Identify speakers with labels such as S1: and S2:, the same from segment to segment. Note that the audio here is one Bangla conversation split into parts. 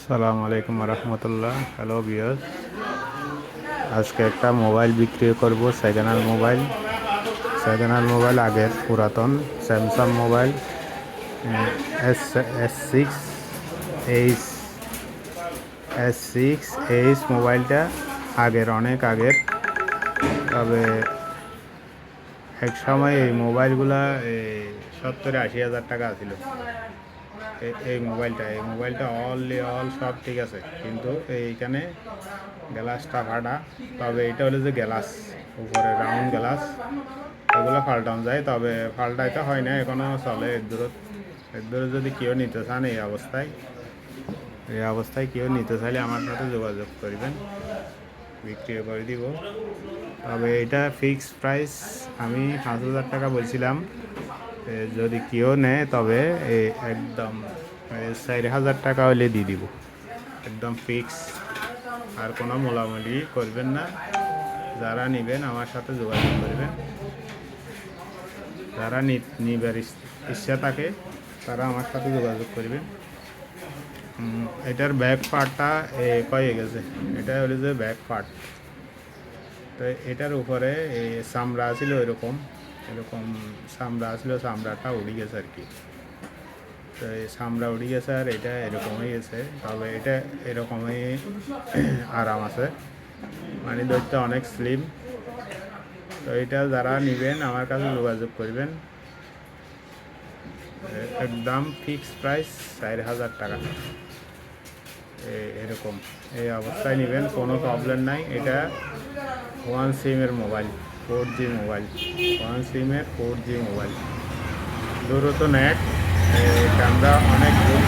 S1: আসসালামু আলাইকুম রহমতুল্লাহ। হ্যালো ভিউয়ার্স, আজকে একটা মোবাইল বিক্রি করব। সেকেন্ড হ্যান্ড মোবাইল আগের পুরাতন Samsung mobile S S six H S six মোবাইলটা অনেক আগের। তবে এক সময় এই মোবাইলগুলা 70-80 হাজার টাকা ছিল। এই মোবাইলটা অল সব ঠিক আছে, কিন্তু এইখানে গ্লাসটা ফাটা। তবে এটা হলো যে গ্লাস, উপরে রাউন্ড গ্লাস, এগুলো পাল্টানো যায়, তবে পাল্টাইতে হয় না, এখনও চলে। এর দূরে যদি কেউ নিতে চান এই অবস্থায় কেউ নিতে চাইলে আমার সাথে যোগাযোগ করবেন, বিক্রি করে দিব। তবে এটা ফিক্সড প্রাইস আমি 5,000 টাকা বলছিলাম। যদি কেউ নেয় তবে একদম 4,000 টাকা হলে দিয়ে দিব, একদম ফিক্স। আর কোনো মোলামুলি করবেন না। যারা নেবেন আমার সাথে যোগাযোগ করবেন। যারা নিবার ইচ্ছা থাকে তারা আমার সাথে যোগাযোগ করবেন। এটার ব্যাক পার্টটা কয়ে গেছে, এটা হলো যে ব্যাক পার্ট। তো এটার উপরে চামড়া ছিল, এরকম চামড়া ছিল, চামড়াটা উড়ে গেছে আর কি। তো এই চামড়া উড়ে গেছে আর এটা এরকম হয়ে গেছে। তবে এটা এরকমই আরাম আছে, মানে ধরতে অনেক স্লিম। তো এটা যারা নেবেন আমার কাছে যোগাযোগ করবেন। একদম ফিক্সড প্রাইস 4,000 টাকা। এরকম এই অবস্থায় নেবেন, কোনো প্রবলেম নাই। এটা 1 সিমের মোবাইল, 4G মোবাইল, 1 সিমের 4G মোবাইল, দ্রুত নেট। ক্যামেরা অনেক গুড।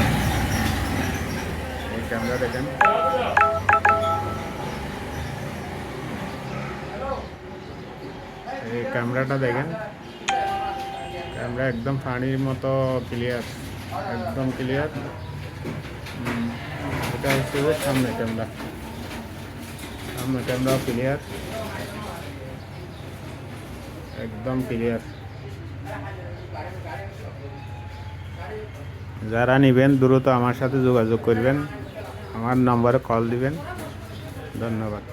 S1: এই ক্যামেরা দেখেন, এই ক্যামেরাটা দেখেন, ক্যামেরা একদম পানির মতো ক্লিয়ার, একদম ক্লিয়ার। এটা হচ্ছে সামনে ক্যামেরাও ক্লিয়ার, একদম ক্লিয়ার। যারা নেবেন দ্রুত আমার সাথে যোগাযোগ করবেন, আমার নম্বরে কল দিবেন। ধন্যবাদ।